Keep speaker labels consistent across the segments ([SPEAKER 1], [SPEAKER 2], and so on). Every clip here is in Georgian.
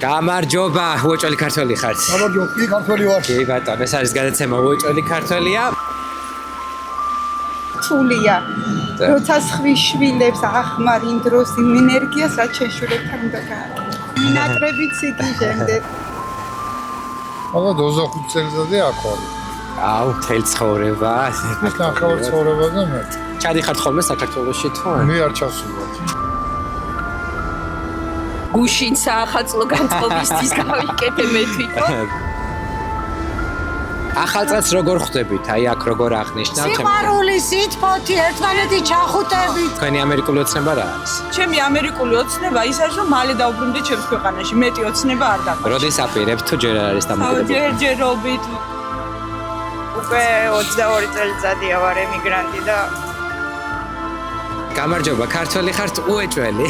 [SPEAKER 1] გამარჯობა, უეჭველი ქართველი ხართ.
[SPEAKER 2] გამარჯობა, კი ქართველი ვარ.
[SPEAKER 1] კი ბატონო, ეს არის გადაცემა უეჭველი ქართველია.
[SPEAKER 3] თულია. როცა სხვი შვილებს ახმარინ დროს იმ ენერგიას, რაც შეშულებთან უნდა გააკეთო. მინატრებით იგი შემდეგ.
[SPEAKER 2] აბა 25 წელიწადი აქ ვარ.
[SPEAKER 1] აუ, მთელი ცხოვრება.
[SPEAKER 2] ეს ნახევარ ცხოვრებაზე მე.
[SPEAKER 1] ჩადიხართ ხოლმე საქართველოში თუ?
[SPEAKER 2] მე არ ჩასულა.
[SPEAKER 4] გუშინ საახალწლო განწყობისთვის გავიკეთე მე თვითონ.
[SPEAKER 1] ახალწელს როგორ ხვდებით? აი აქ როგორ აღნიშნავთ?
[SPEAKER 5] სიყვარული, სიტყვოთი, ერთმანეთი ჩახუტებით.
[SPEAKER 1] თქვენი ამერიკული ოცნება რა არის?
[SPEAKER 4] ჩემი ამერიკული ოცნება ის არის, რომ მალე დავბრუნდე ჩემს ქვეყანაში. მეტი ოცნება არ დაგვა.
[SPEAKER 1] როდის აპირებთ თუ ჯერ არ არის დამოკიდებული?
[SPEAKER 4] ჯერჯერობით.
[SPEAKER 6] უკვე 22 წელიწადია ვარ ემიგრანტი და
[SPEAKER 1] გამარჯობა, ქართველი ხართ უეჭველი.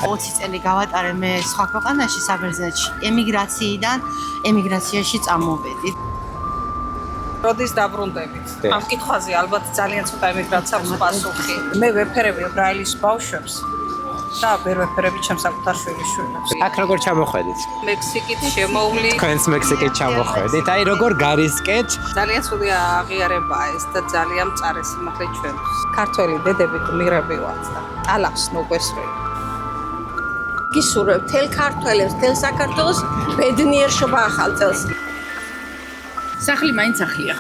[SPEAKER 5] 20 წელი გავატარე მე სხვა ქვეყანაში საბერძნეთში ემიგრაციიდან ემიგრაციაში წამოვედი.
[SPEAKER 4] როდის დაბრუნდებით? ამ კითხვაზე ალბათ ძალიან ცოტა ემიგრანტს აქვს პასუხი. მე ვეფერები ებრაელის ბავშვებს და ვერ ვეფერები ჩემს საკუთარ შვილიშვილებს.
[SPEAKER 1] აქ როგორ ჩამოხვედით?
[SPEAKER 4] მექსიკით შემოვლი.
[SPEAKER 1] თქვენს მექსიკით ჩამოხვედით. აი როგორ გარისკეთ?
[SPEAKER 4] ძალიან ცუდი აღიარებაა ეს და ძალიან მწარე სიმართლე ჩვენს. ქართველი დედები გმირები ვართ და ალავს მოგვესროლი.
[SPEAKER 7] გისურვებ თელ ქართველებს, თელ საქართველოს ბედნიერ შობა ახალ წელს.
[SPEAKER 4] სახლი მაინც სახლია.